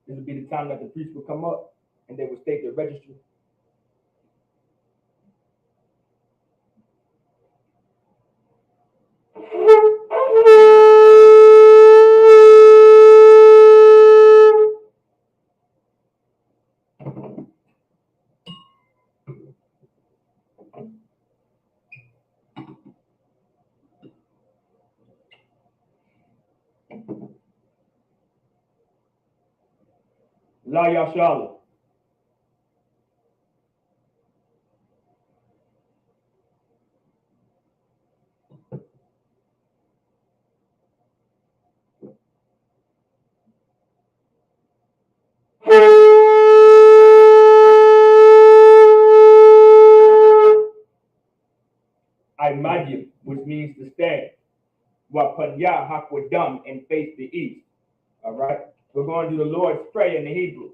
This would be the time that the priest would come up and they would state their registry. La Yashala. Imadia, which means to stand. Wapanya Hakwadam and face the east. All right. We're going to do the Lord's Prayer in the Hebrew.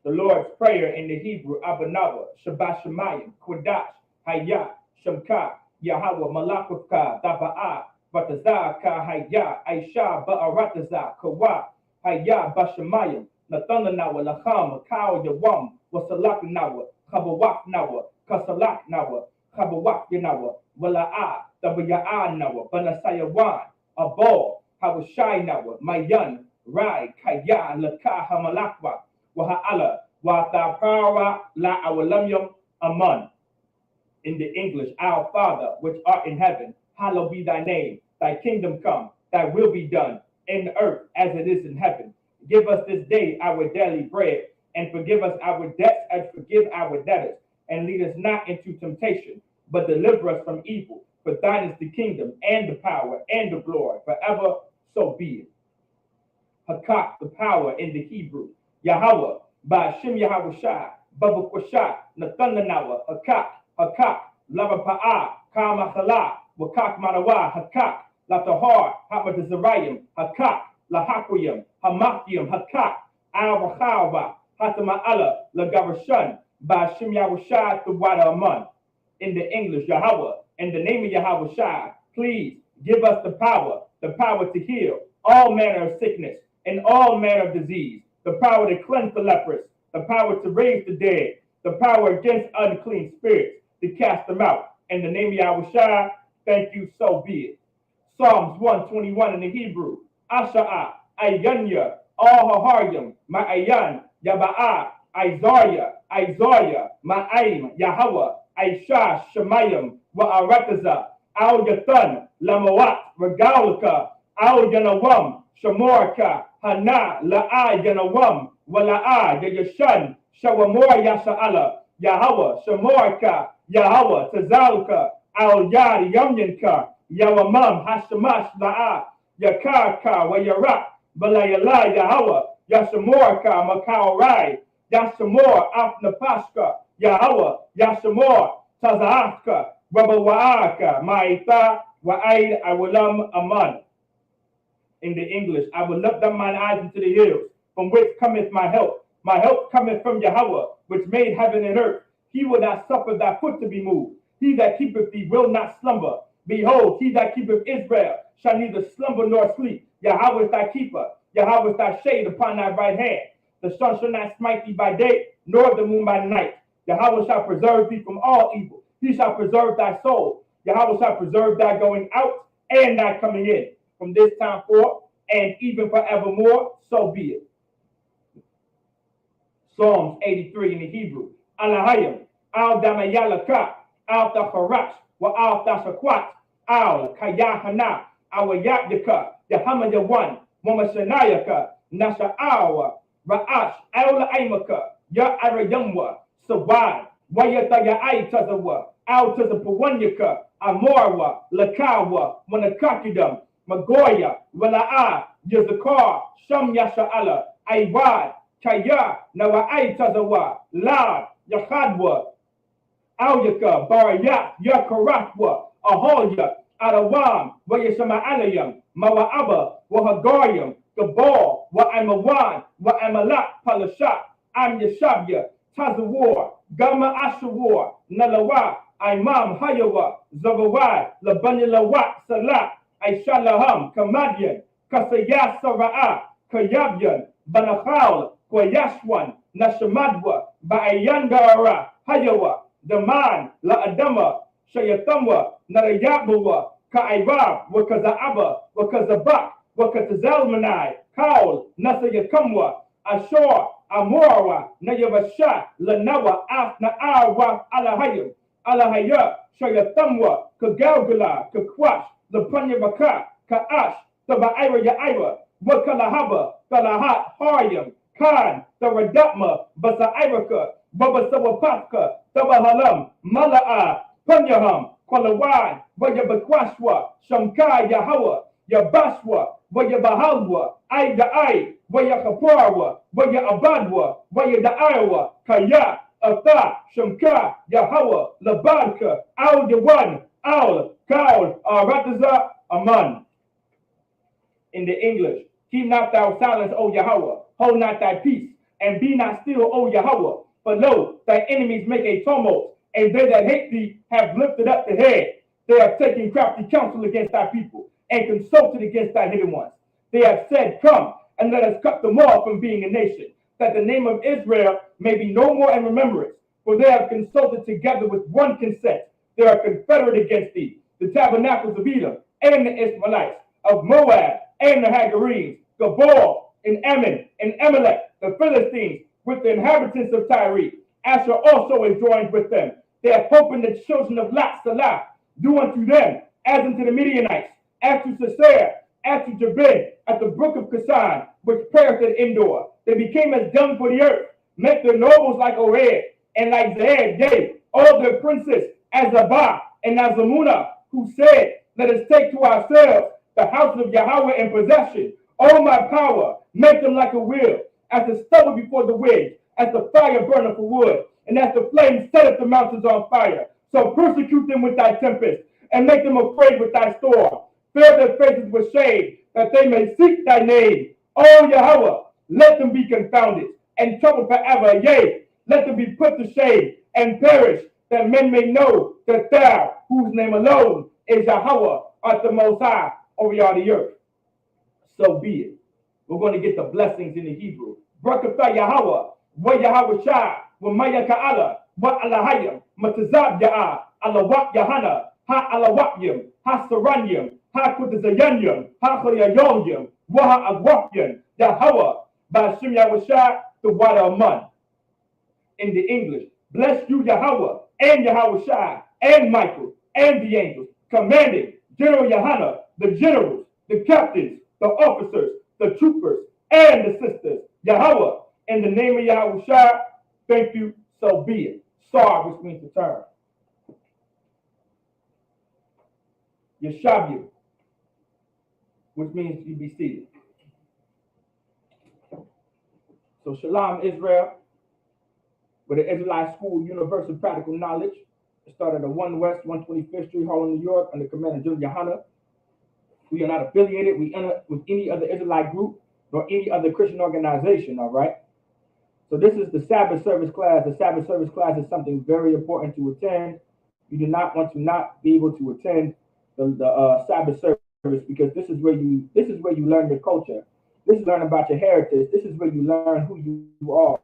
The Lord's Prayer in the Hebrew, Abanava, Shabbat Shemayim, Kodash, Hayah, Shamka, Yahweh, Malakufka, Daba'a, Batazah, Ka Hayah, Aisha, Ba'arataza, Kawa, Hayah, Bashamayim, Nathanawa, Lacham, Kao Yawam, Wasalak Nawa, Kabawak Nawa, Kasalak Nawa, Kabawak Yanawa, Wala'a, Dabaya'a Nawa, Banasayawan, Abol, Hawashai Nawa, Mayan, Rai, Kaya, Laka, Hamalakwa, Waha'ala, Watapara, La Awalamyam, Aman. In the English, our Father, which art in heaven, hallowed be thy name. Thy kingdom come, thy will be done, in the earth as it is in heaven. Give us this day our daily bread, and forgive us our debts as forgive our debtors. And lead us not into temptation, but deliver us from evil. For thine is the kingdom, and the power, and the glory, forever, so be it. Hakak, the power in the Hebrew. Yahweh, Ba'ashim Yahweh Shai, Baba Kwashai, Nathanawa, Hakak, Hakak, Lavapa'a, Kamachala, Wakak Manawa, Hakak, Latahar, Hamatazarayim, Hakak, Lahakwayim, Hamakium, Hakak, Al-Wachawa, Hatama'ala, Lagarashan, Ba'ashim Yahweh Shai, the water Aman. In the English, Yahweh, in the name of Yahweh Shai, please give us the power to heal all manner of sickness and all manner of disease, the power to cleanse the leprous, the power to raise the dead, the power against unclean spirits, to cast them out. In the name of Yahweh Shai, thank you, so be it. Psalms 121 in the Hebrew. Asha'a, Ayanya, Al-Haharyam, Ma'ayan, Yaba'a, Isaiah, Ma'aim, Yahweh, Aisha, Shemayim, Wa'arataza, Al-Yathan, Lamawat, Regalika, Al-Yanawam, Shamorka, Hana, La'a, Yanawam, Wala'a, Yayashan, Shawamor, Yasha'ala, Yahweh, Shamorka, Yahweh, Tazalka, Al-Yad, Yamyanka, Yawamam, Hashamash, La'a, Yakarka, Wayarak, Balayala, Yahweh, Yashamorka, Makaorai, Yashamor, Afnapashka, Yahweh, Yashamor, Tazahka, Rabawa'aka, Ma'ita, Wa'aid, Awalam, Aman. In the English, I will lift up mine eyes into the hills, from which cometh my help. My help cometh from Yahweh, which made heaven and earth. He will not suffer thy foot to be moved. He that keepeth thee will not slumber. Behold, he that keepeth Israel shall neither slumber nor sleep. Yahweh is thy keeper. Yahweh is thy shade upon thy right hand. The sun shall not smite thee by day, nor the moon by night. Yahweh shall preserve thee from all evil. He shall preserve thy soul. Yahweh shall preserve thy going out and thy coming in, from this time forth and even forevermore, so be it. Psalms 83 in the Hebrew. Alahayim, al damayalaka, al tacharash, wa al tashakwat, al kayahana, our yapdika, Yahamayawan, Mamashanayaka, Nasha'awa, Ra'ash, al aimaka, ya arayamwa, Sawad, Wayataya Aitazawa, al tazapawanyaka, Amorwa, Lakawa, Manakakidam, Magoya, Wala'a, Yazakar, Sham Yasha'ala, Aiwad, Kaya, Nawa'ai Tazawa, Lad, Yahadwa, Alyaka, Barayat, Yakaratwa, Ahoya, Adawam, Wayashama Alayam, Mawa'aba, Wahagariam, Gabal, Wa'amawan, Wa'amalak, Palashat, Am Yashabya, Tazawar, Gama Ashawar, Nalawa, Imam Hayawa, Zawawai, Labanilawat, Salat, Aishalaham, Kamadian, Kasayas Sara'a, Kayabyan, Banachal, Kwayashwan, Nashamadwa, Ba'ayangara, Hayawa, Daman, La Adama, Shayatamwa, Narayabawa, Ka'irab, Wakaza'aba, Wakazabak, Wakazalmanai, Kaul, Nasayakamwa, Ashor, Amora, Nayavasha, Lanawa, Na'awa, Alahayim, Alahaya, Shayatamwa, Kagalgala, Kakwash, Lapanyavaka, Ka'ash, Taba'ira Ya'ira, Wakalahaba, Kalahat, Haryam, Khan, Taradapma, Basa'iraka, Babasawapaka, Tabahalam, Mala'a, Panyaham, Kwalawan, Wayabakwashwa, Shamkai Yahawa, Yabashwa, Wayabahalwa, Aida'ai, Wayakaparawa, Wayabadwa, Wayada'awa, Kaya, Ata, Shamka, Yahawa, Labadka, Al Yawan, Al, Kaul, Rataza, Aman. In the English, keep not thou silence, O Yahweh, hold not thy peace, and be not still, O Yahweh, for lo, thy enemies make a tumult, and they that hate thee have lifted up the head. They have taken crafty counsel against thy people, and consulted against thy hidden ones. They have said, come, and let us cut them off from being a nation, that the name of Israel may be no more in remembrance. For they have consulted together with one consent. They are confederate against thee, the tabernacles of Edom, and the Ishmaelites, of Moab, and the Hagarenes, Gabor, and Ammon, and Amalek, the Philistines, with the inhabitants of Tyre. Asher also is joined with them. They have opened the children of Lot Salah. Do unto them as unto the Midianites, as to Sisera, as to Jabin, at the brook of Kasan, which perished at Endor. They became as dung for the earth, met their nobles like Ored, and like Zed, yea, all their princes, as Zabah and Nazamuna, who said, let us take to ourselves the house of Yahweh in possession. O my power, make them like a wheel, as the stubble before the wind, as the fire burneth for wood, and as the flame setteth the mountains on fire. So persecute them with thy tempest, and make them afraid with thy storm. Fill their faces with shame, that they may seek thy name. O Yahweh, let them be confounded, and troubled forever. Yea, let them be put to shame, and perish, that men may know that thou, whose name alone is Yahweh, art the Most High over all the earth. So be it. We're going to get the blessings in the Hebrew. Barakatah Yahweh, wa Yahweh Shai, wa Maya Ka'ala, wa Alahayim, Matazab Ya'ah, Alawak Yahana, Ha Alawakyim, Ha Saranyim, Ha Kutazayanyim, Ha Khayayonyim, wa Ha Agwakyim, Yahweh, Bashim Yahweh Shai, the water of Man. In the English, bless you Yahweh, and Yahweh Shai, and Michael, and the angels, commanding General Yahana, the generals, the captains, the officers, the troopers, and the sisters. Yahweh, in the name of Yahweh Shai, thank you, so be it. Sar, which means to turn. Yeshabu, which means you be seated. So Shalom, Israel, with the Israelite School of Universal Practical Knowledge. It started at 1 West 125th Street, Harlem, New York, under Commander General Yahana. We are not affiliated with any other Israelite group nor any other Christian organization, all right? So this is the Sabbath service class. The Sabbath service class is something very important to attend. You do not want to not be able to attend the Sabbath service, because this is where you learn your culture. This is learn about your heritage. This is where you learn who you are.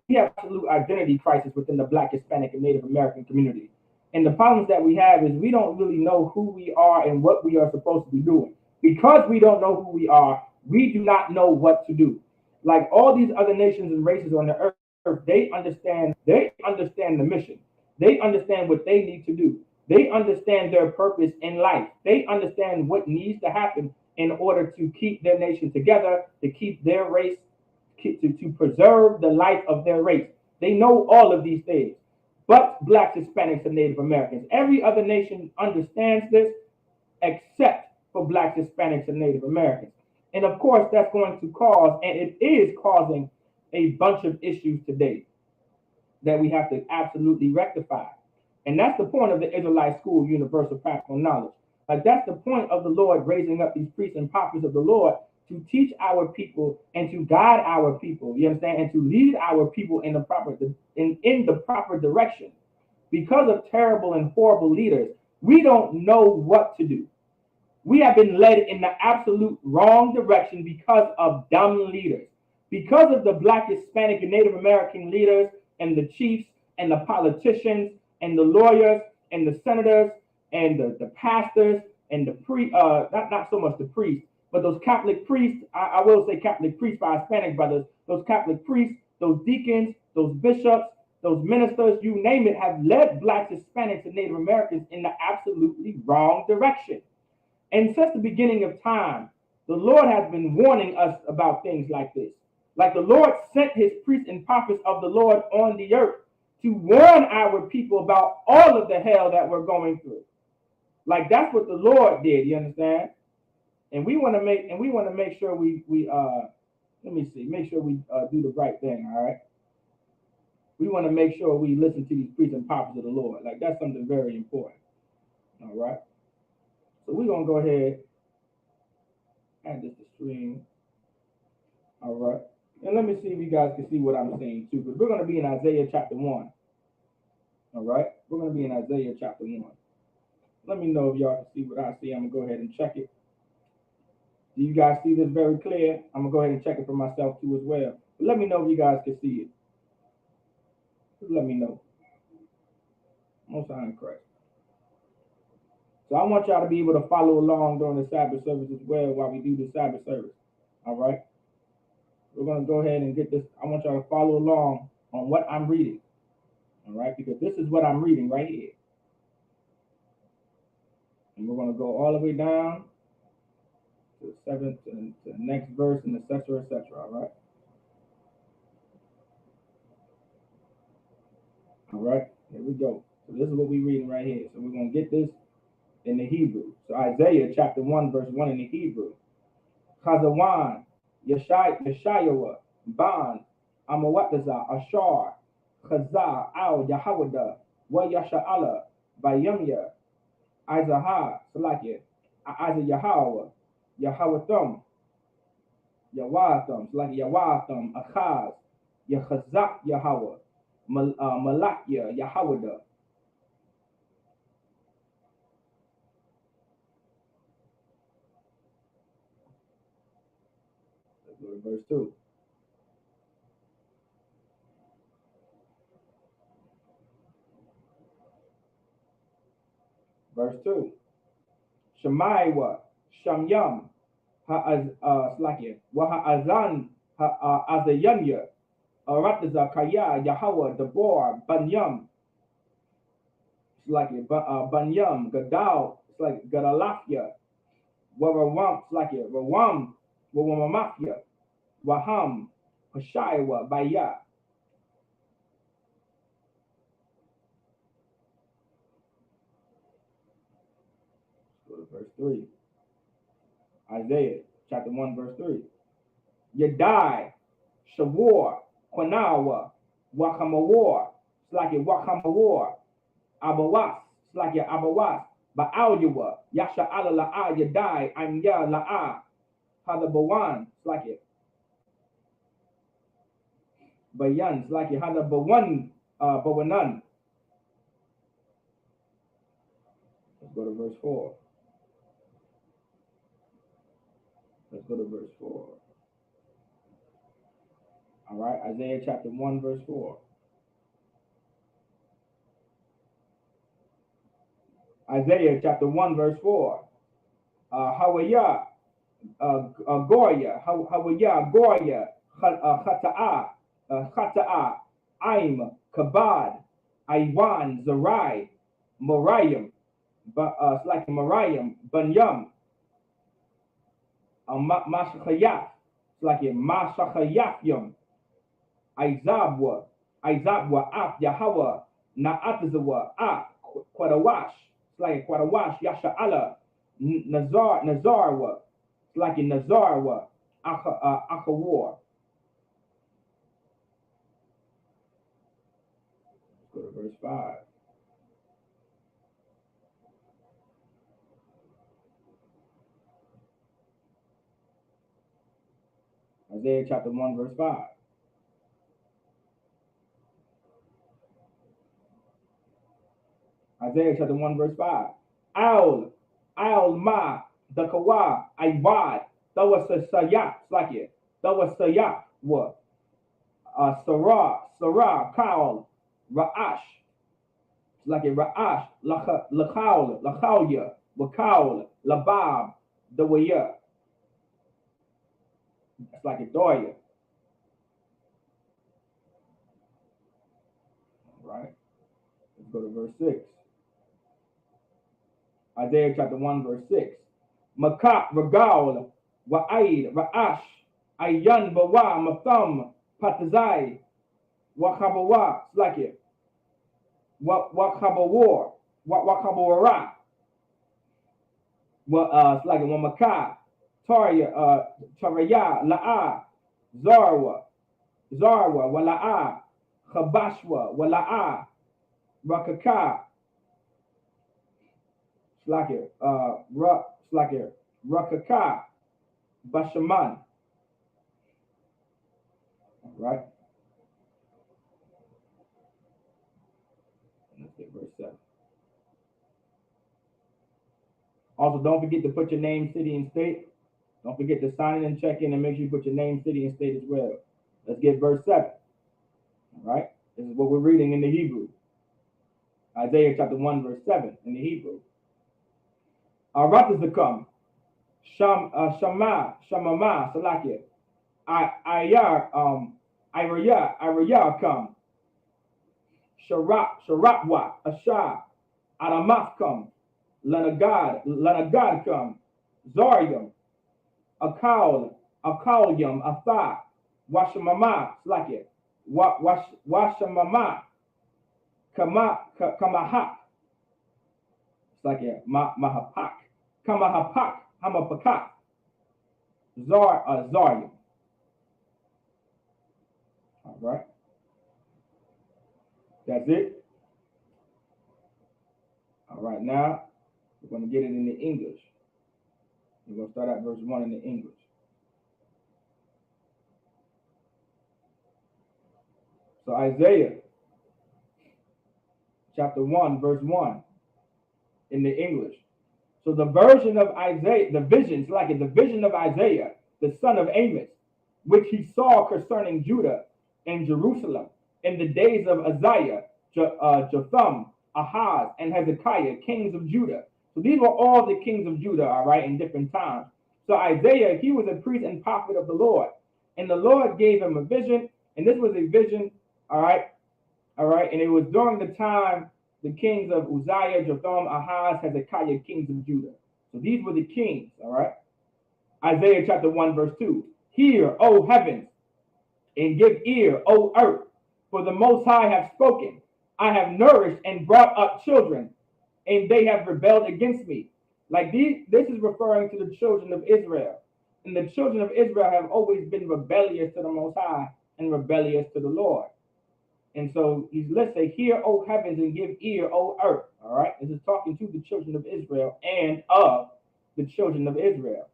We have absolute identity crisis within the Black, Hispanic, and Native American community. And the problems that we have is we don't really know who we are and what we are supposed to be doing. Because we don't know who we are, we do not know what to do. Like all these other nations and races on the earth, they understand the mission. They understand what they need to do. They understand their purpose in life. They understand what needs to happen in order to keep their nation together, to keep their race, to preserve the life of their race. They know all of these things. But blacks, Hispanics, and Native Americans. Every other nation understands this except for blacks, Hispanics, and Native Americans. And of course, that's going to cause, and it is causing, a bunch of issues today that we have to absolutely rectify. And that's the point of the Israelite school, universal practical knowledge. Like that's the point of the Lord raising up these priests and prophets of the Lord to teach our people and to guide our people, you understand, and to lead our people in the proper direction. Because of terrible and horrible leaders, we don't know what to do. We have been led in the absolute wrong direction because of dumb leaders. Because of the black, Hispanic, and Native American leaders and the chiefs and the politicians and the lawyers and the senators and the pastors and not so much the priests, but those Catholic priests, I will say Catholic priests by Hispanic brothers, those Catholic priests, those deacons, those bishops, those ministers, you name it, have led blacks, Hispanics, and Native Americans in the absolutely wrong direction. And since the beginning of time, the Lord has been warning us about things like this. Like the Lord sent his priests and prophets of the Lord on the earth to warn our people about all of the hell that we're going through. Like that's what the Lord did, you understand? And we want to make sure we make sure we do the right thing, all right? We want to make sure we listen to these priests and prophets of the Lord. Like that's something very important. All right. So we're gonna go ahead and add this to stream. All right. And let me see if you guys can see what I'm saying too, because we're gonna be in Isaiah chapter 1. All right. We're gonna be in Isaiah chapter 1. Let me know if y'all can see what I see. I'm gonna go ahead and check it. Do you guys see this very clear? I'm gonna go ahead and check it for myself too as well. But let me know if you guys can see it. Just let me know. Most High in Christ. So I want y'all to be able to follow along during the Sabbath service as well while we do the Sabbath service. All right. We're gonna go ahead and get this. I want y'all to follow along on what I'm reading. All right, because this is what I'm reading right here. And we're gonna go all the way down to the seventh and to the next verse and etc. etc. All right. All right, here we go. So this is what we're reading right here. So we're gonna get this in the Hebrew. So Isaiah chapter 1, verse 1 in the Hebrew. Chazawan, Yeshayawa, Ban, Amawataza, Ashar, Chazah, Al, Yahawada, Wa Yasha'ala, Bayamya, Isahah, Salakia, Yahawa, Yahawatham, Yawatham, Salakia, Yawatham, Achaz, Yachazak, Yahawa, Malakya, Yahawada. Let's go to verse 2. Verse 2. Shemaiwa, Shamyam, Slakia, Waha'azan, Azayanya, Arataza, Kaya, Yahawah, Debor, Banyam, Slakia, Banyam, Gadal, like Gadalafia, Warawam, Slakia, Rawam, Wawamafia, Waham, Hashaiwa, Baya. Go to verse 3. Isaiah chapter 1, verse 3. Yadai, Shawar, Quanawa, Wakamawar, Slakia, Wakamawar, Abawas, Slakia, Abawas, Ba'alyawa, Yasha ala la'a Yadai, Anya la'a, Hadabawan, Slakia. Bayan, Slakia, Hadabawan, Bawanan. Let's go to verse 4. Let's go to verse 4. All right, Isaiah chapter 1, verse 4. Isaiah chapter 1, verse 4. Hawaya, Goya, Hawaya, Goya, Chata'a, Aim, Kabad, Iwan, Zarai, Morayim, it's like Morayim, Banyam, Mashachayaf, it's like Mashachayafyam, Izabwa, Af, Yahweh, Naatazawa, Quadawash, it's like Quadawash, Yasha'ala, Nazarwa, it's like Nazarwa, Akawar. Let's go to verse 5. Isaiah chapter 1, verse 5. Isaiah chapter 1, verse 5. Al Ma, the Kawa, Iwad, that was a Sayat, like it. That was Sayat, what? Sarah, Kaul, Ra'ash, like a Ra'ash, Lachauya, Wakaul, Labab, the Waya. It's like a Doya. Right? Let's go to verse 6. Isaiah chapter 1, verse 6. Makat, Regal, Wa'aid, Ra'ash, Ayan, Bawa, Matham, Patazai, Wakabawa, it's like it. Wakabawar, Wakabawara. It's like a Wamaka, Tarya, Taraya, La'a, Zarwa, Wala'a, Chabashwa, Wala'a, Rakaka. It's like it. It's like it. Rakaka, Bashaman. All right. Let's get verse 7. Also, don't forget to put your name, city, and state. Don't forget to sign in and check in and make sure you put your name, city, and state as well. Let's get verse 7. All right. This is what we're reading in the Hebrew. Isaiah chapter 1, verse 7 in the Hebrew. Aratazakam, Shamama, Salakia, Iraya come, Sharapwa, Asha, Adamath come, Lanagad come, Zarium, Akalyum, Atha, Washamama, Slakia, Washamama, Kamahak, Slakia, Mahapak, Kamahapak, Hamapakat, Zarium. All right. That's it. All right, now we're going to get it in the English. We're going to start at verse 1 in the English. So Isaiah chapter 1, verse 1 in the English. So the version of Isaiah, the visions, like it, the vision of Isaiah, the son of Amos, which he saw concerning Judah and Jerusalem in the days of Uzziah, Jotham, Ahaz, and Hezekiah, kings of Judah. So these were all the kings of Judah, all right, in different times. So Isaiah, he was a priest and prophet of the Lord. And the Lord gave him a vision, and this was a vision, all right, and it was during the time the kings of Uzziah, Jotham, Ahaz, Hezekiah, kings of Judah. So these were the kings, all right. Isaiah chapter 1, verse 2. Hear, O heavens, and give ear, O earth, for the Most High have spoken. I have nourished and brought up children, and they have rebelled against me. Like this is referring to the children of Israel. And the children of Israel have always been rebellious to the Most High and rebellious to the Lord. And so let's say, hear, O heavens, and give ear, O earth. All right. This is talking to the children of Israel and of the children of Israel.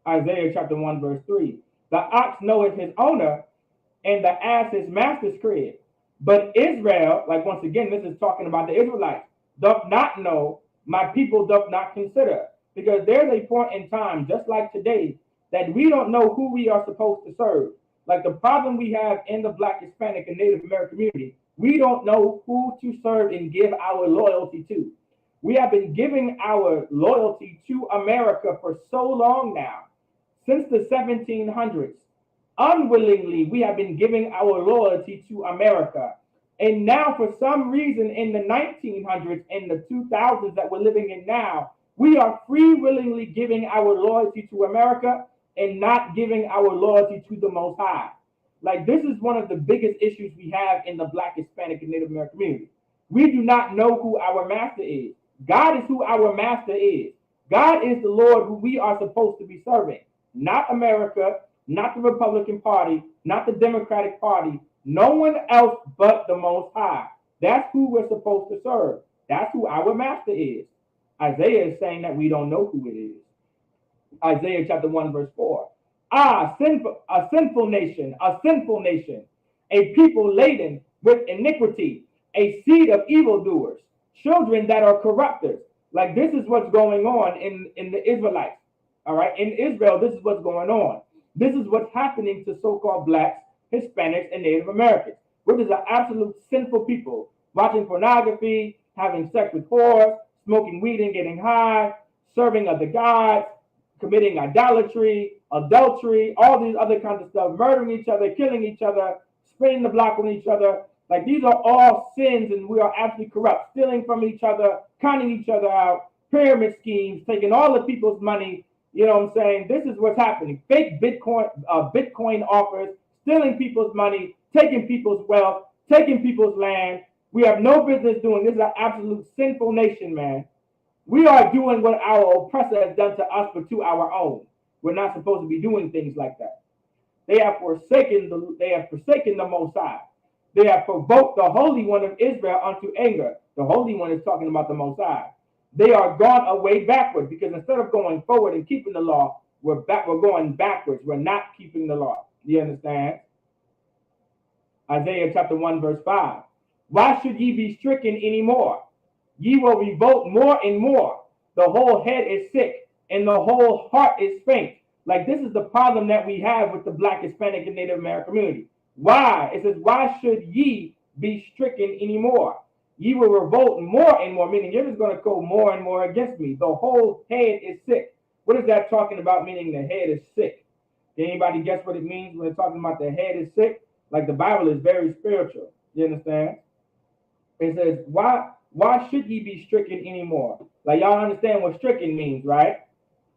Isaiah chapter 1, verse 3. The ox knoweth his owner, and the ass his master's crib. But Israel, like once again, this is talking about the Israelites, doth not know, my people doth not consider. Because there's a point in time, just like today, that we don't know who we are supposed to serve. Like the problem we have in the Black, Hispanic, and Native American community, we don't know who to serve and give our loyalty to. We have been giving our loyalty to America for so long now, since the 1700s, Unwillingly, we have been giving our loyalty to America. And now, for some reason, in the 1900s and the 2000s that we're living in now, we are free willingly giving our loyalty to America and not giving our loyalty to the Most High. Like, this is one of the biggest issues we have in the Black, Hispanic, and Native American community. We do not know who our master is. God is who our master is. God is the Lord who we are supposed to be serving, not America, not the Republican Party, not the Democratic Party, no one else but the Most High. That's who we're supposed to serve. That's who our master is. Isaiah is saying that we don't know who it is. Isaiah chapter 1, verse 4. Ah, a sinful nation, a people laden with iniquity, a seed of evildoers, children that are corrupters. Like, this is what's going on in the Israelites. All right, in Israel, this is what's going on. This is what's happening to so-called blacks, Hispanics, and Native Americans. We're just an absolute sinful people, watching pornography, having sex with whores, smoking weed and getting high, serving other gods, committing idolatry, adultery, all these other kinds of stuff, murdering each other, killing each other, spinning the block on each other. Like, these are all sins, and we are absolutely corrupt, stealing from each other, conning each other out, pyramid schemes, taking all the people's money. You know what I'm saying? This is what's happening. Fake Bitcoin offers, stealing people's money, taking people's wealth, taking people's land. We have no business doing this. Is an absolute sinful nation, man. We are doing what our oppressor has done to us, but to our own. We're not supposed to be doing things like that. They have forsaken the Most High. They have provoked the Holy One of Israel unto anger. The Holy One is talking about the Most High. They are gone away backward, because instead of going forward and keeping the law, we're going backwards. We're not keeping the law. Do you understand? Isaiah chapter 1, verse 5. Why should ye be stricken any more? Ye will revolt more and more. The whole head is sick, and the whole heart is faint. Like, this is the problem that we have with the Black, Hispanic, and Native American community. Why? It says, why should ye be stricken anymore? Ye will revolt more and more, meaning you're just going to go more and more against me. The whole head is sick. What is that talking about, meaning the head is sick? Can anybody guess what it means when it's talking about the head is sick? Like, the Bible is very spiritual. You understand? It says, why should ye be stricken anymore? Like, y'all understand what stricken means, right?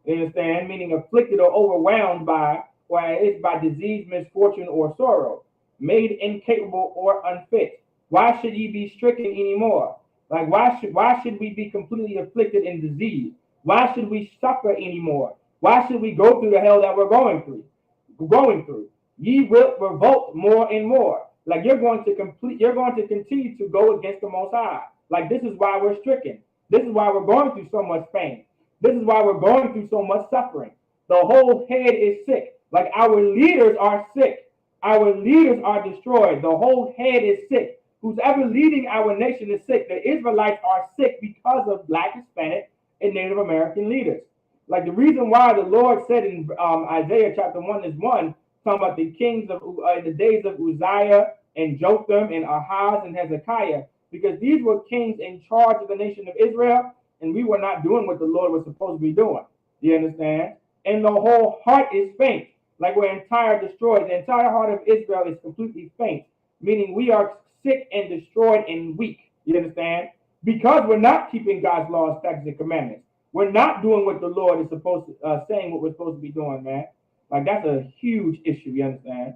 You understand? Meaning afflicted or overwhelmed by, or it's by disease, misfortune, or sorrow, made incapable or unfit. Why should ye be stricken anymore? Like, why should we be completely afflicted in disease? Why should we suffer anymore? Why should we go through the hell that we're going through? Ye will revolt more and more. Like, you're going to continue to go against the Most High. Like, this is why we're stricken. This is why we're going through so much pain. This is why we're going through so much suffering. The whole head is sick. Like, our leaders are sick. Our leaders are destroyed. The whole head is sick. Who's ever leading our nation is sick. The Israelites are sick because of Black, Hispanic, and Native American leaders. Like, the reason why the Lord said in Isaiah chapter 1 is 1, talking about the kings of the days of Uzziah and Jotham and Ahaz and Hezekiah, because these were kings in charge of the nation of Israel, and we were not doing what the Lord was supposed to be doing. Do you understand? And the whole heart is faint. Like, we're entire destroyed. The entire heart of Israel is completely faint, meaning we are sick and destroyed and weak. You understand? Because we're not keeping God's laws, statutes, and commandments. We're not doing what the Lord is supposed to, saying what we're supposed to be doing, man. Like, that's a huge issue, you understand?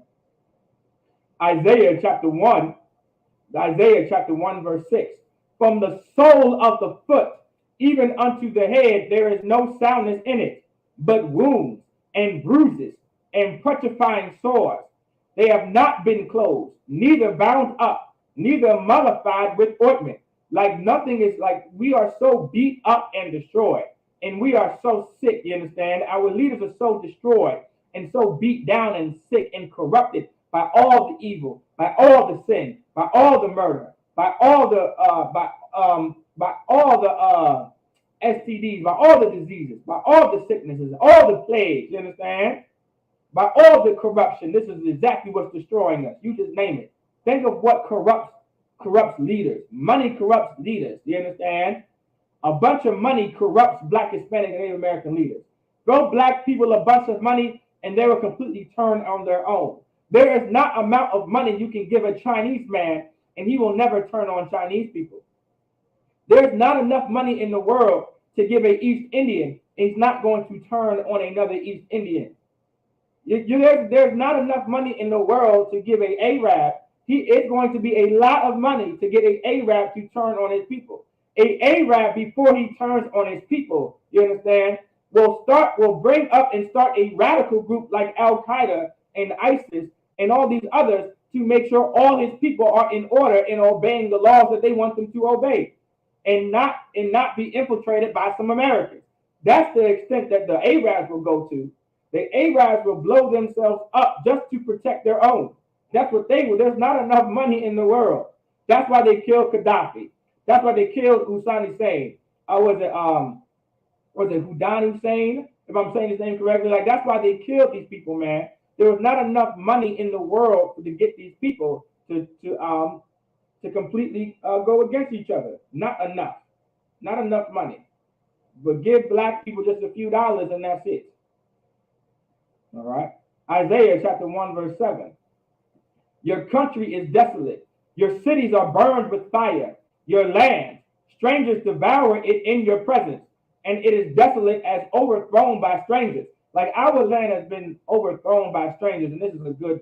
Isaiah chapter 1, verse 6. From the sole of the foot even unto the head there is no soundness in it, but wounds and bruises and putrefying sores. They have not been closed, neither bound up, neither mollified with ointment. Like, nothing is, like, we are so beat up and destroyed, and we are so sick, you understand? Our leaders are so destroyed and so beat down and sick and corrupted by all the evil, by all the sin, by all the murder, by all the STDs, by all the diseases, by all the sicknesses, all the plagues, you understand? By all the corruption. This is exactly what's destroying us. You just name it. Think of what corrupts leaders. Money corrupts leaders. You understand? A bunch of money corrupts Black, Hispanic, and Native American leaders. Throw Black people a bunch of money, and they will completely turn on their own. There is not amount of money you can give a Chinese man, and he will never turn on Chinese people. There's not enough money in the world to give a East Indian. He's not going to turn on another East Indian. There's not enough money in the world to give a Arab. It's going to be a lot of money to get a Arab to turn on his people. A Arab, before he turns on his people, you understand, will bring up and start a radical group like Al Qaeda and ISIS and all these others to make sure all his people are in order and obeying the laws that they want them to obey, and not be infiltrated by some Americans. That's the extent that the Arabs will go to. The Arabs will blow themselves up just to protect their own. That's what they will. There's not enough money in the world. That's why they killed Gaddafi. That's why they killed Hussein Hussein. Was it Houdan Hussein? If I'm saying his name correctly, like that's why they killed these people, man. There was not enough money in the world to get these people to completely go against each other. Not enough. Not enough money. But give black people just a few dollars and that's it. All right. Isaiah chapter 1 verse 7. Your country is desolate. Your cities are burned with fire. Your land, strangers devour it in your presence, and it is desolate as overthrown by strangers. Like our land has been overthrown by strangers, and this is a good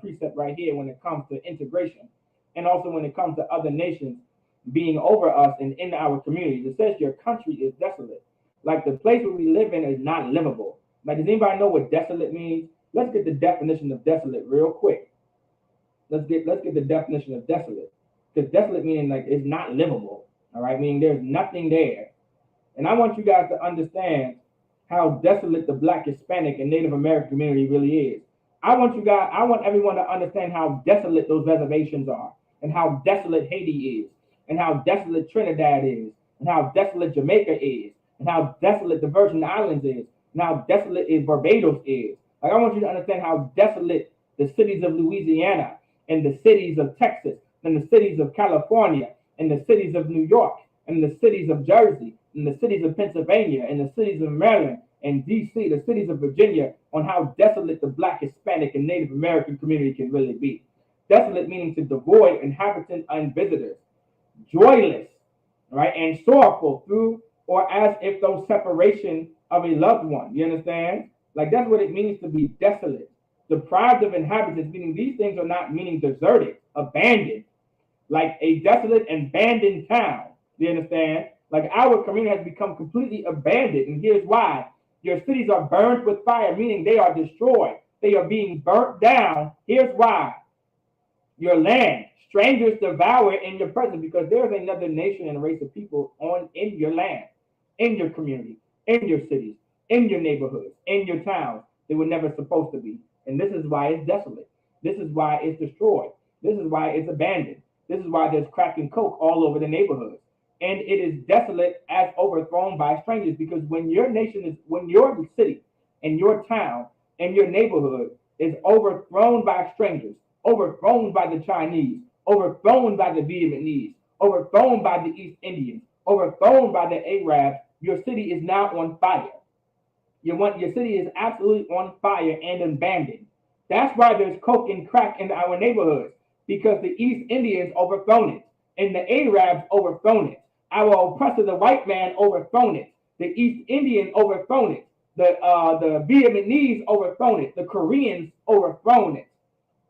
precept right here when it comes to integration, and also when it comes to other nations being over us and in our communities. It says your country is desolate. Like the place where we live in is not livable. Like, does anybody know what desolate means? Let's get the definition of desolate real quick. Let's get the definition of desolate. Because desolate meaning like it's not livable. All right, meaning there's nothing there. And I want you guys to understand how desolate the Black, Hispanic, and Native American community really is. I want everyone to understand how desolate those reservations are, and how desolate Haiti is, and how desolate Trinidad is, and how desolate Jamaica is, and how desolate the Virgin Islands is, and how desolate Barbados is. Like, I want you to understand how desolate the cities of Louisiana, and the cities of Texas, and the cities of California, and the cities of New York, and the cities of Jersey, and the cities of Pennsylvania, and the cities of Maryland, and DC, the cities of Virginia, on how desolate the Black, Hispanic, and Native American community can really be. Desolate meaning to devoid inhabitants and visitors, joyless, right, and sorrowful through or as if those separation of a loved one. You understand? Like, that's what it means to be desolate. Deprived of inhabitants, meaning these things are not meaning deserted, abandoned, like a desolate and abandoned town. You understand? Like, our community has become completely abandoned, and here's why. Your cities are burned with fire, meaning they are destroyed. They are being burnt down. Here's why. Your land, strangers devour in your presence, because there's another nation and race of people in your land, in your community, in your cities, in your neighborhoods, in your towns. They were never supposed to be. And this is why it's desolate. This is why it's destroyed. This is why it's abandoned. This is why there's crack and coke all over the neighborhoods. And it is desolate as overthrown by strangers, because when your city and your town and your neighborhood is overthrown by strangers, overthrown by the Chinese, overthrown by the Vietnamese, overthrown by the East Indians, overthrown by the Arabs, your city is now on fire. Your city is absolutely on fire and abandoned. That's why there's coke and crack in our neighborhoods, because the East Indians overthrown it, and the Arabs overthrown it. Our oppressor, the white man, overthrown it. The East Indian overthrown it. The Vietnamese overthrown it. The Koreans overthrown it.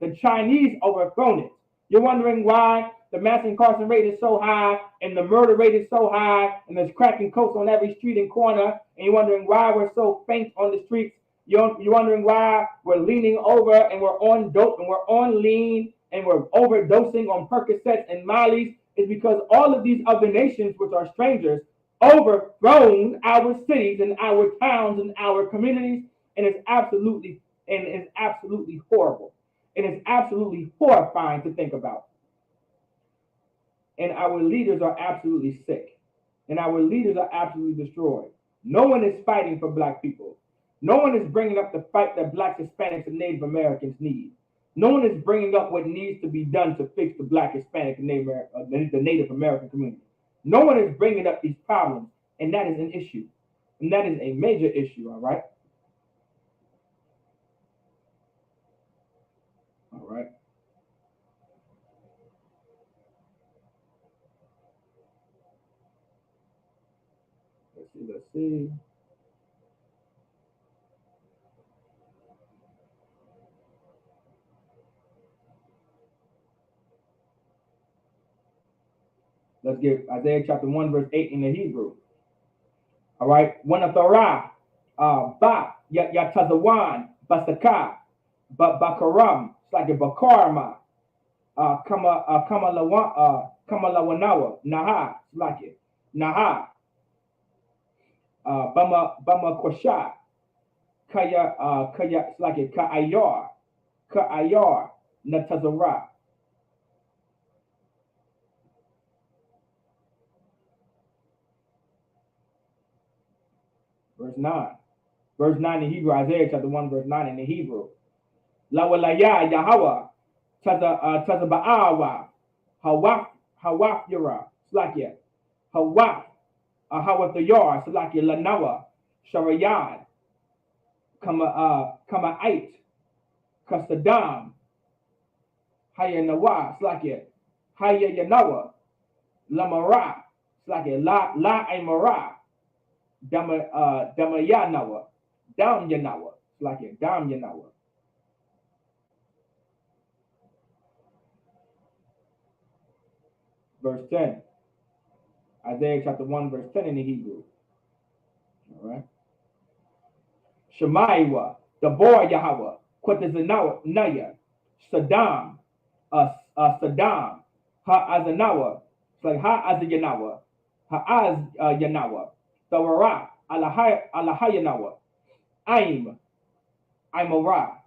The Chinese overthrown it. You're wondering why the mass incarceration rate is so high and the murder rate is so high and there's crack and coke on every street and corner, and you're wondering why we're so faint on the streets. You're wondering why we're leaning over and we're on dope and we're on lean and we're overdosing on Percocets and Molly's. Is because all of these other nations, which are strangers, overthrown our cities and our towns and our communities, and it's absolutely horrible. And it's absolutely horrifying to think about. And our leaders are absolutely sick. And our leaders are absolutely destroyed. No one is fighting for Black people. No one is bringing up the fight that Blacks, Hispanics, and Native Americans need. No one is bringing up what needs to be done to fix the Black, Hispanic, and the Native American community. No one is bringing up these problems, and that is an issue. And that is a major issue, all right? All right. Let's see. Let's get Isaiah chapter 1, verse 8 in the Hebrew. All right. When a Torah, ba, yatazawan, basaka, bakaram, it's like a bakarma, kama lawanawa, naha, it's like it, naha, bama kwasha, kaya, it's like it, ka'ayar, natazara. Verse 9. Verse 9 in Hebrew, Isaiah chapter 1, verse 9 in the Hebrew. Lawalaya Yahweh, Tazaba'awa, Hawaf Yara, Slakia, Hawaf, Hawaf the Yar, Slakia, Lanawa, Sharayad, Kama Ait, Kasadam, Haya Nawa, Slakia, Haya Yanawa, Lamara, Slakia, La Amara, Damayanawa, Dam Yanawa, Slakia, Dam Yanawa. Verse 10. Isaiah chapter 1, verse 10 in the Hebrew. All right. Shemaiwa, the boy Yahweh, Quatazanawa, Naya, Saddam, Saddam, Ha'azanawa, it's like Ha'azayanawa, Ha'az Tawara, Alahayanawa, Imara.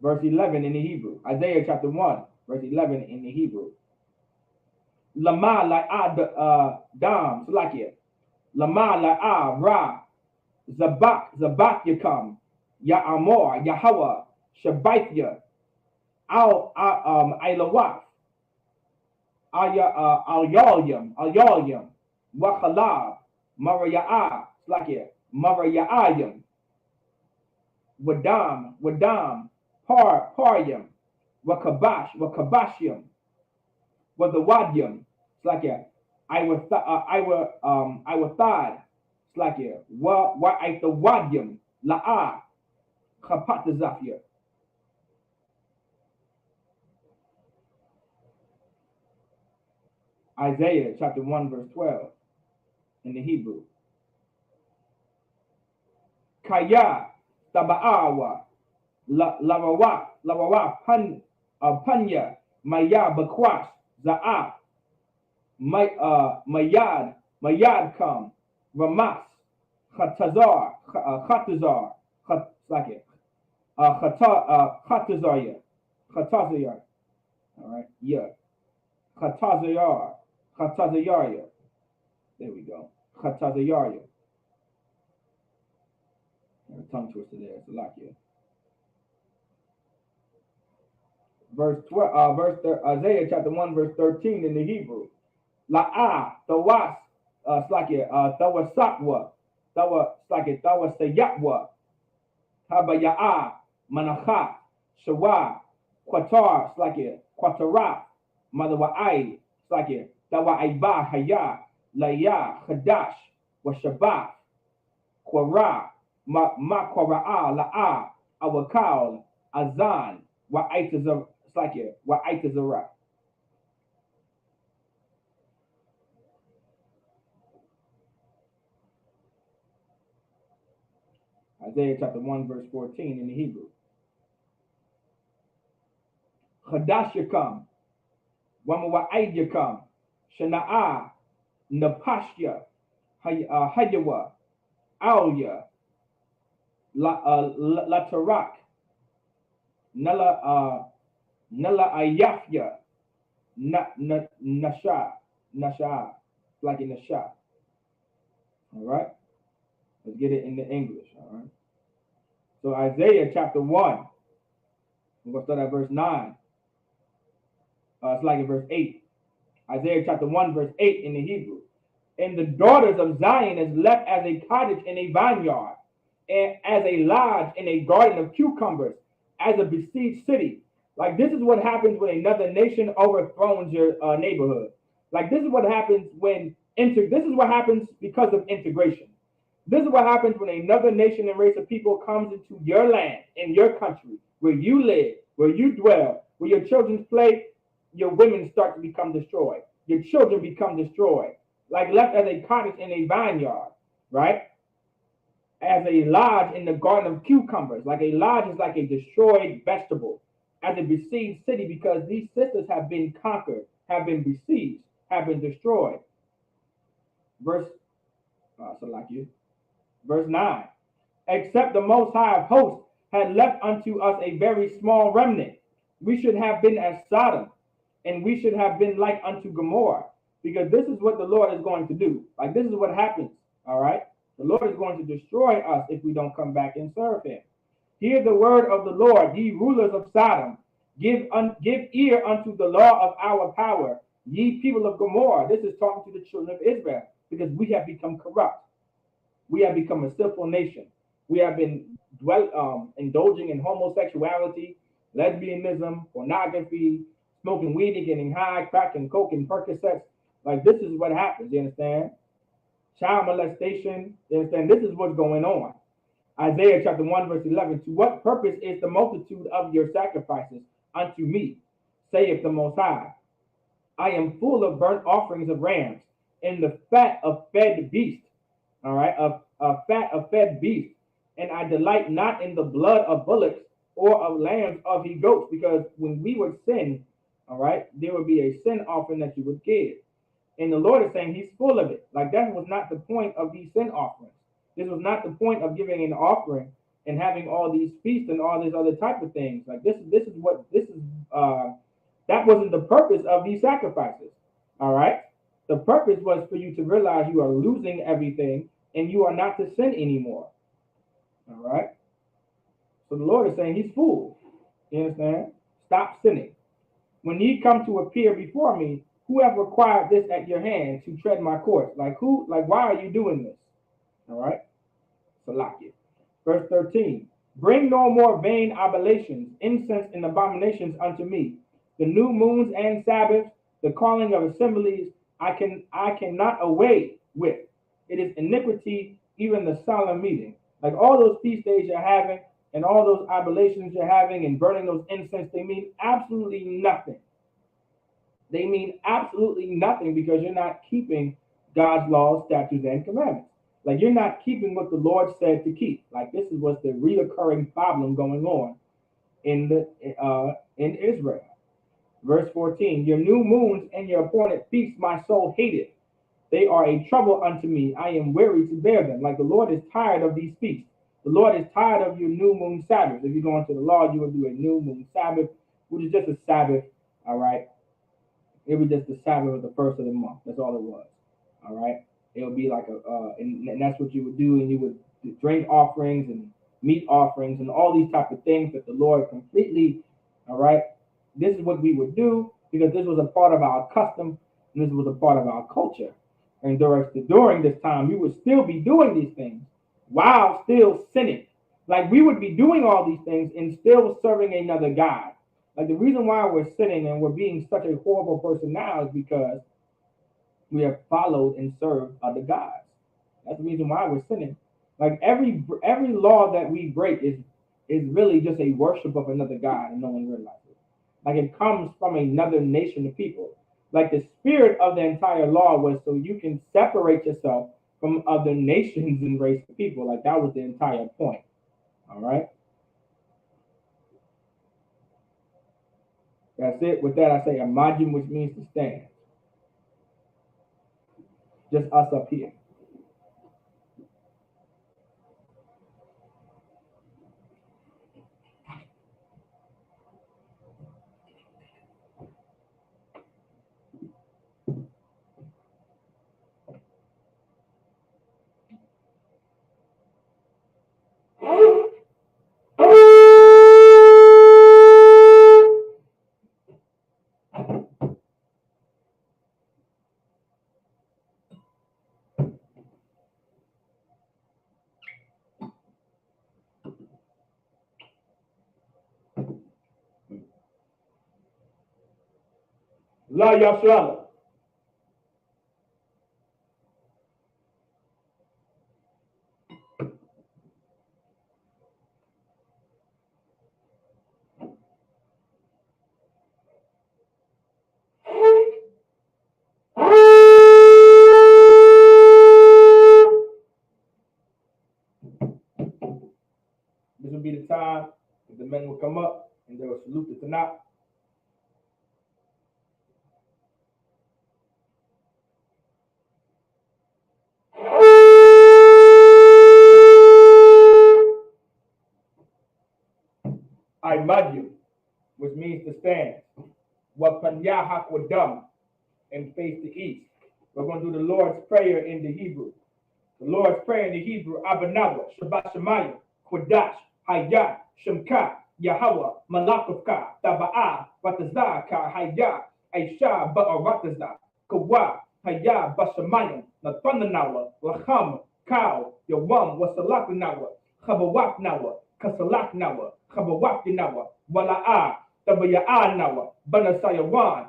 Verse 11 in the Hebrew. Isaiah chapter 1, verse 11 in the Hebrew. Lama la'a dam, Salakia. Lama la'a ra, Zabak yakam, Ya'amor, Yahweh, Shabaithya, Ilawaf, Al-Yalyam, Wakhalab, Maraya'a, Salakia, Maraya'ayam, Wadam, Paryam, Wakabashyam, with the wadyam, it's like I was thad, it's like what I the wadyam, la'a, kapatazafia. Isaiah chapter 1, verse 12 in the Hebrew. Kaya taba'awa, larawa panya, maya bakwash, za'ah, Mayad come, Ramas, Khatazar, like it, Khatazar, all right, yeah, Khatazar, there we go, Khatazar, tongue twister there, it's a lot here. Verse 12, Isaiah chapter 1, verse 13 in the Hebrew. La'a, tawas, slake, tawasakwa, tawasayatwa, habaya'a, manachat, shawa, qatar, slake, qatara, madawa'ai, slake, tawa'aiba, haya, laya, khadash, washabah, qara, makwara'a, la'a, awakal, azan, wa'aitazar, slake, wa'aitazara. Isaiah chapter 1, verse 14 in the Hebrew. Chadash yakam, wamawa'id yakam, shana'a, napashya, hayawa, alya, latarak, nala ayafya, nasha, like in nasha. All right? Let's get it in the English, all right? So Isaiah chapter 1, we're going to start at verse 9. It's like in verse 8. Isaiah chapter 1, verse 8 in the Hebrew. And the daughters of Zion is left as a cottage in a vineyard, and as a lodge in a garden of cucumbers, as a besieged city. Like this is what happens when another nation overthrows your neighborhood. Like this is what happens when This is what happens because of integration. This is what happens when another nation and race of people comes into your land, in your country, where you live, where you dwell, where your children play. Your women start to become destroyed. Your children become destroyed, like left as a cottage in a vineyard, right? As a lodge in the garden of cucumbers. Like a lodge is like a destroyed vegetable, as a besieged city, because these sisters have been conquered, have been besieged, have been destroyed. Verse, so like you. Verse 9. Except the Most High of hosts had left unto us a very small remnant, we should have been as Sodom, and we should have been like unto Gomorrah, because this is what the Lord is going to do. Like this is what happens, all right? The Lord is going to destroy us if we don't come back and serve him. Hear the word of the Lord, ye rulers of Sodom. Give ear unto the law of our power, ye people of Gomorrah. This is talking to the children of Israel, because we have become corrupt. We have become a sinful nation. We have been indulging in homosexuality, lesbianism, pornography, smoking weed and getting high, cracking coke and Percocets. Like this is what happens, you understand? Child molestation, you understand? This is what's going on. Isaiah chapter 1, verse 11. To what purpose is the multitude of your sacrifices unto me, saith the Most High? I am full of burnt offerings of rams, and the fat of fed beasts. All right, of fat of fed beasts, and I delight not in the blood of bullocks or of lambs of he goats, because when we would sin, all right, there would be a sin offering that you would give. And the Lord is saying he's full of it. Like that was not the point of these sin offerings. This was not the point of giving an offering and having all these feasts and all these other type of things. Like this is what this is that wasn't the purpose of these sacrifices. All right. The purpose was for you to realize you are losing everything and you are not to sin anymore. All right. So the Lord is saying he's full. You understand? Stop sinning. When ye come to appear before me, who have required this at your hand to tread my courts? Like who? Like why are you doing this? All right. Salakia. Verse 13. Bring no more vain oblations, incense and abominations unto me. The new moons and Sabbaths, the calling of assemblies, I cannot away with. It is iniquity, even the solemn meeting. Like all those feast days you're having and all those oblations you're having and burning those incense, they mean absolutely nothing. They mean absolutely nothing because you're not keeping God's laws, statutes, and commandments. Like you're not keeping what the Lord said to keep. Like this is what's the reoccurring problem going on in Israel. Verse 14, your new moons and your appointed feasts my soul hateth. They are a trouble unto me. I am weary to bear them. Like the Lord is tired of these feasts. The Lord is tired of your new moon Sabbaths. If you go into the law, you will do a new moon Sabbath, which is just a Sabbath, all right? It was just the Sabbath of the first of the month. That's all it was, all right? It would be like and that's what you would do, and you would drink offerings and meat offerings and all these type of things that the Lord completely, all right? This is what we would do because this was a part of our custom and this was a part of our culture. And during this time, we would still be doing these things while still sinning. Like we would be doing all these things and still serving another God. Like the reason why we're sinning and we're being such a horrible person now is because we have followed and served other gods. That's the reason why we're sinning. Like every law that we break is really just a worship of another God, and no one realizes it. Like it comes from another nation of people. Like the spirit of the entire law was so you can separate yourself from other nations and race of people. Like that was the entire point. All right. That's it. With that, I say imagine, which means to stand. Just us up here. La Yashala. This will be the time that the men will come up and they will salute the Tanakh. Imagine, which means to stand. Wapanya Hakwadam, and face the east. We're going to do the Lord's Prayer in the Hebrew. The Lord's Prayer in the Hebrew, Abanawa, Shabbat Shemayim, Kodash, Hayah, Shemka, Yahweh, Malakavka, Taba'a, Batazaka, Hayah, Aisha, Ba'arataza, Kawa, Hayah, Bashamayim, Nathanawa, Lacham, Kau, Yawam, Wasalakanawa, Chabawaknawa, Kasalaknawa, Chabawakinawa, Wala'a, Tabaya'anawa, Banasayawan,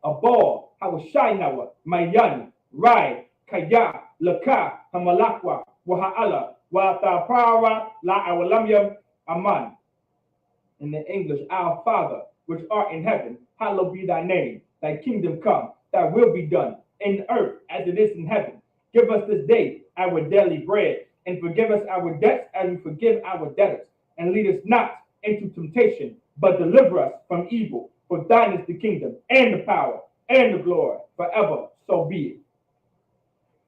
Abor, Hawashainawa, Mayan, Rai, Kaya, Laka, Hamalakwa, Waha'ala, Watapara, La Awalamyam, Aman. In the English, our Father, which art in heaven, hallowed be thy name. Thy kingdom come, thy will be done, in earth as it is in heaven. Give us this day our daily bread, and forgive us our debts as we forgive our debtors. And lead us not into temptation, but deliver us from evil. For thine is the kingdom, and the power, and the glory, forever. So be it.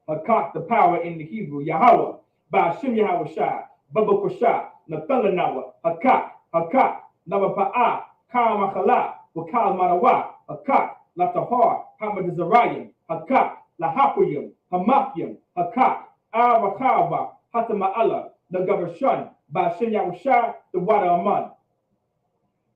Hakak, the power in the Hebrew, Yahweh, Ba'ashim Yahweh Shai, Baba Koshai, Nathalanawa, Hakak, Hakak, Navapa'a, Kal Machala, Wakal Marawa, Hakak, Latahar, Hamadazarayim, Hakak, Lahapuyim, Hamakyim, Hakak, Arakava, Hatama'ala, the Gavashan, Ba'ashim Yahweh Shai, the water Aman.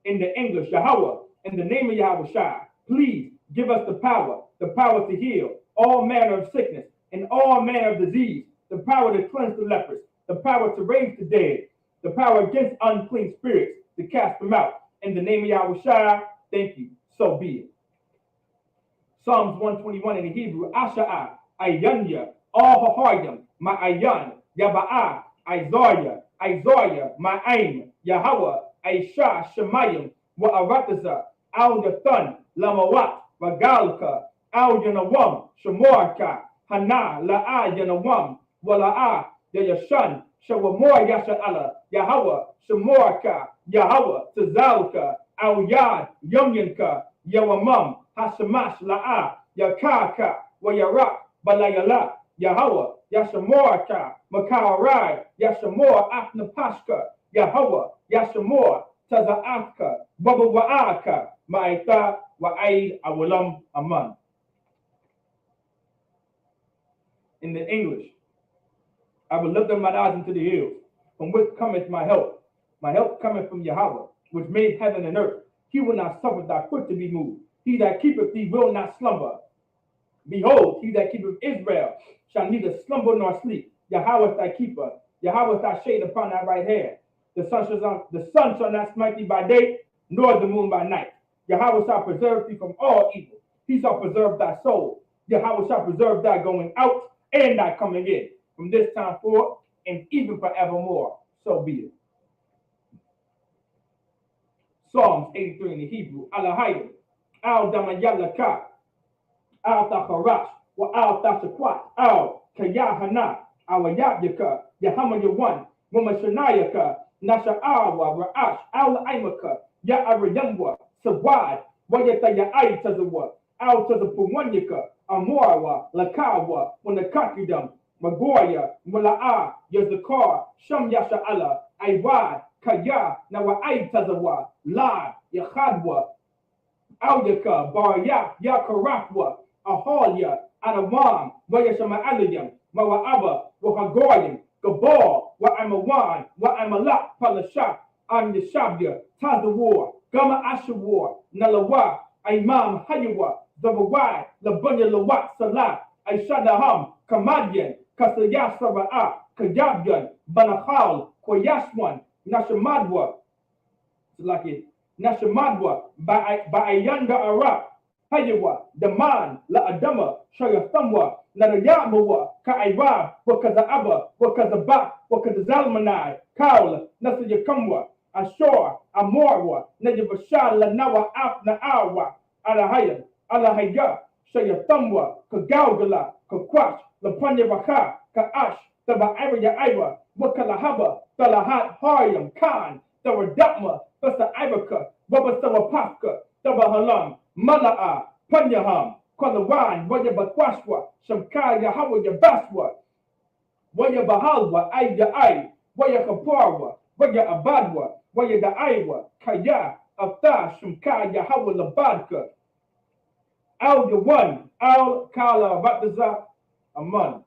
In the English, Yahweh, in the name of Yahweh Shai, please give us the power to heal all manner of sickness and all manner of disease, the power to cleanse the lepers, the power to raise the dead, the power against unclean spirits, to cast them out. In the name of Yahweh Shai, thank you. So be it. Psalms 121 in the Hebrew, Asha'a, Ayanya, all Haharyam, Ma'ayan, Yaba'a, Isaiah, Ma'aim, Yahweh, Aisha, Shemayim, Wa'arataza, Al Yathan, Lamawat, Wagalka, Al Yanawam, Shemorka, Hana, La'a Yanawam, Wala'a, Yashan, Shawamor Yasha'ala, Yahweh, Shemorka, Yahweh, Tazalka, Al Yad, Yumyanka, Yawamam, Hashamash, La'a, Yakaka, Wayarak, Balayala, Yahweh, Yashamorka, Makarai, Yashamor, Afnapashka, Yahweh, Yashamor, Taza'aka, Babawa'aka, Ma'ita, Wa'aid, Awalam, Aman. In the English, I will lift up my eyes into the hills, from which cometh my help. My help cometh from Yahweh, which made heaven and earth. He will not suffer thy foot to be moved. He that keepeth thee will not slumber. Behold, he that keepeth Israel shall neither slumber nor sleep. Yahweh is thy keeper. Yahweh is thy shade upon thy right hand. The sun shall not smite thee by day, nor the moon by night. Yahweh shall preserve thee from all evil. He shall preserve thy soul. Yahweh shall preserve thy going out and thy coming in, from this time forth and even forevermore. So be it. Psalms 83 in the Hebrew, Alahayim, Al Damayalaka, Al Tacharash, wa Al Tashakwat, Al Kayahana, Al Yabyaka, Yahamayawan, Wamashanayaka, Nasha'awa, Ra'ash, Al Aimaka, Ya'arayamwa, Sawad, Wayata Ya'ai Tazawa, Al Tazapuwanyaka, Amorawa, Lakawa, Wanakakidam, Magoya, Mula'a, Yazakar, Sham Yasha'ala, Aiwad, Kaya, Nawa'ai Tazawa, La, Yachadwa, Auyaka, Barya, Yakarafwa, Ahalia, Anawam, Wayashama'alayam, Mawa'aba, Wahagoyim, Gabal, Wa'amawan, Wa'amalak, Palasha, Amyashabya, Tazawar, Gama Ashawar, Nalawa, Imam Hayawa, Zawawai, Labunya Lawat Salah, Aishadaham, Kamadian, Kasayas Sara'a, Kayabyan, Banahal, Koyashwan, Nashamadwa, Nashamadwa, by Ayanda Arab, Hayawa, Daman, La Adama, Shayathamwa, Nadayamawa, Kaira, Wakazaaba, Wakazaba, Wakazalmanai, Kaula, Nasayakamwa, Ashor, Amorwa, Najabashah, Lanawa, Naawa, Alahaya, Alahaya, Shayathamwa, Kagaugala, Kakwash, Lapanya Baka, Kaash, Taba Ira Ira, Wakalahaba, Talahat Haryam, Khan, Tawadapma, Basa Ibaka, Baba Sawapaka, Taba Halam, Mala'a, Panyaham, Kwalawan, Waya Bakwashwa, Shamka Yahawa Yabaswa, Waya Bahalwa, Aya Ai, Waya Kaparwa, Waya Abadwa, Waya Daiwa, Kaya, Afta, Shamka Yahawa Labadka, Al Yawan, Al Kala Bataza, Aman.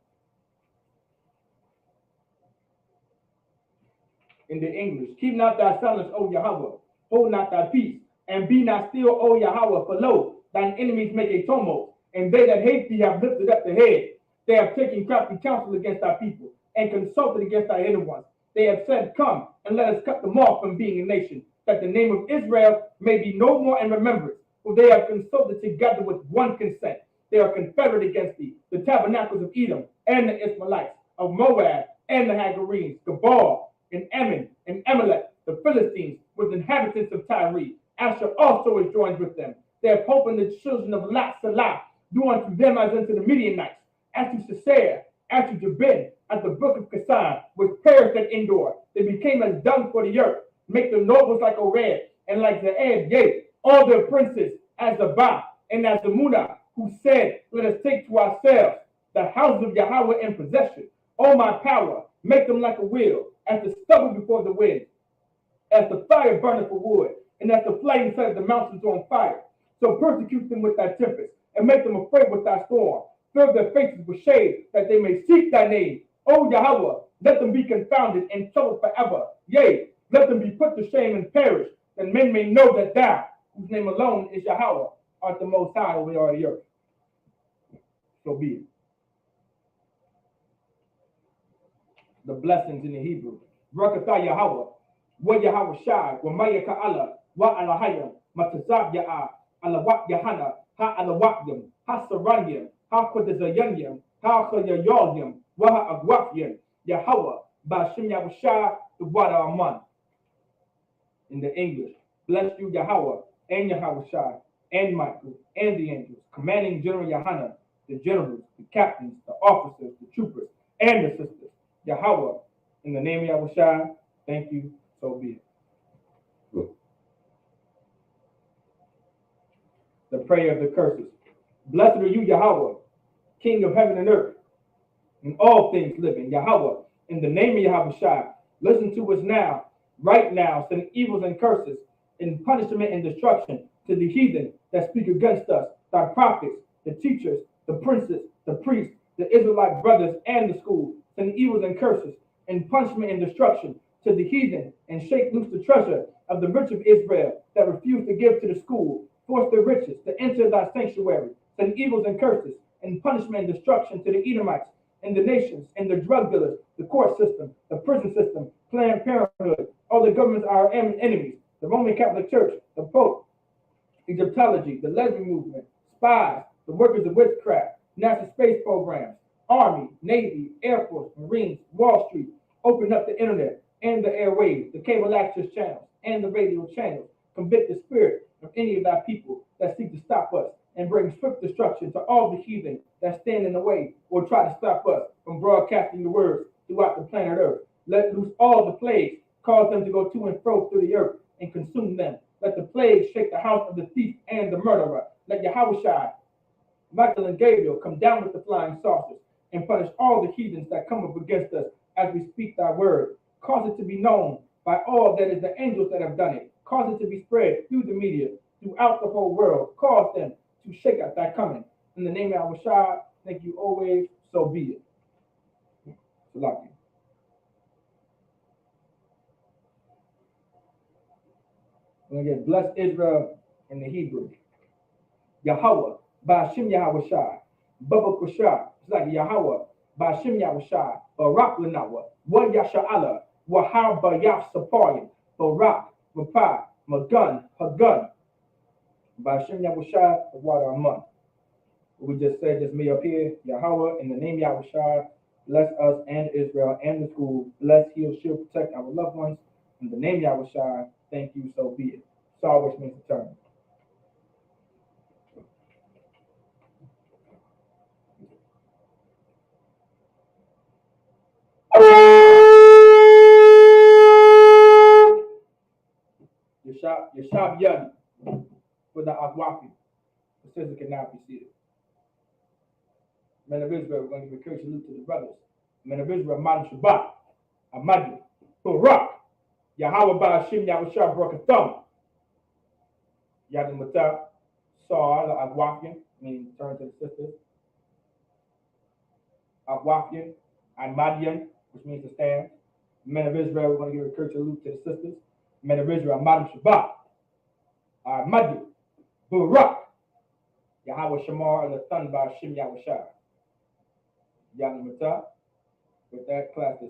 In the English, keep not thy silence, O Yahweh, hold not thy peace, and be not still, O Yahweh, for lo, thine enemies make a tumult, and they that hate thee have lifted up the head. They have taken crafty counsel against thy people, and consulted against thy hidden ones. They have said, come, and let us cut them off from being a nation, that the name of Israel may be no more in remembrance. For they have consulted together with one consent. They are confederate against thee, the tabernacles of Edom, and the Ishmaelites, of Moab, and the Hagarenes, Gabal, and Ammon, and Amalek, the Philistines, with inhabitants of Tyre. Asher also is joined with them. They have opened the children of Lot Salah, do unto them as unto the Midianites, as to Sisera, as to Jabin, at the brook of Kasan, which perished at Endor. They became as dung for the earth, make their nobles like Ored, and like the Ed, yea, all their princes as the Ba, and as the Munah, who said, let us take to ourselves the house of Yahweh in possession. O my power, make them like a wheel, as the stubble before the wind, as the fire burneth for wood, and as the flame sets the mountains on fire. So persecute them with thy tempest, and make them afraid with thy storm. Fill their faces with shade, that they may seek thy name. O Yahweh, let them be confounded and troubled forever. Yea, let them be put to shame and perish, that men may know that thou, whose name alone is Yahweh, art the most high over all the earth. So be it. The blessings in the Hebrew. Barakatah Yahweh, wa Yahweh Shai, wa Maya Ka'ala, wa Alahayam, Matazab Ya'a, Alawak Yahana, Ha Alawakyam, Ha Saranyam, Ha Kodazayanyam, Ha Koyayolyam, wa Ha Agwakyam, Yahweh, Bashim Yahweh Shai, the water Aman. In the English, bless you Yahweh, and Yahweh Shai, and Michael, and the angels, commanding General Yahana, the generals, the captains, the officers, the troopers, and the sisters. Yahweh, in the name of Yahweh Shai, thank you, so be it. The prayer of the curses. Blessed are you, Yahweh, King of heaven and earth, and all things living. Yahweh, in the name of Yahweh Shai, listen to us now, right now, send evils and curses, and punishment and destruction to the heathen that speak against us, thy prophets, the teachers, the princes, the priests, the Israelite brothers, and the school. Send evils and curses, and punishment and destruction to the heathen, and shake loose the treasure of the rich of Israel that refuse to give to the school. Force their riches to enter thy sanctuary. Send evils and curses, and punishment and destruction to the Edomites, and the nations, and the drug dealers, the court system, the prison system, Planned Parenthood, all the governments are our enemies, the Roman Catholic Church, the Pope, Egyptology, the lesbian movement, spies, the workers of witchcraft, NASA space programs, Army, Navy, Air Force, Marines, Wall Street, open up the internet and the airwaves, the cable access channels, and the radio channels. Convict the spirit of any of thy people that seek to stop us, and bring swift destruction to all the heathen that stand in the way or try to stop us from broadcasting the words throughout the planet Earth. Let loose all the plagues, cause them to go to and fro through the earth and consume them. Let the plagues shake the house of the thief and the murderer. Let Yahweh Shai, Michael and Gabriel come down with the flying saucers and punish all the heathens that come up against us as we speak thy word. Cause it to be known by all that is the angels that have done it. Cause it to be spread through the media, throughout the whole world. Cause them to shake out thy coming. In the name of Yahweh Shai, thank you always, so be it. Salaki. We're going to get bless Israel in the Hebrew. Yahweh, Ba'ashim Yahweh Shai, Baba Kushah, it's like Yahweh, Ba'ashim Yahweh Shai, Barak Lanawa, Wa Yasha'ala, Wahar Bayaf Saparim, Barak, Rapah, Magun, Hagun, Bashim Yahushua, the water among. We just said, just me up here, Yahweh, in the name Yahushua, bless us and Israel and the school. Bless, heal, shield, protect our loved ones. In the name Yahushua, thank you, so be it. Saw, which means to turn. Yashab Yadi for the Agwafi. The sister can now be seated. Men of Israel, we're going to give a courteous salute to the brothers. Men of Israel, Madam Shabbat, Amadi, Barak, Yahweh Ba'ashim Yahushua Brakatham, Yadi Matah, Saw, the Agwafian, meaning turn to the sisters. Agwafian, Amadian, which means to stand. Men of Israel, we're going to give a courteous salute to the sisters. Men of Israel, Madam Shabbat, Amadi, Barak, Yahweh Shamar, the son by Shim Yahushua. Yadi Matah, with that class this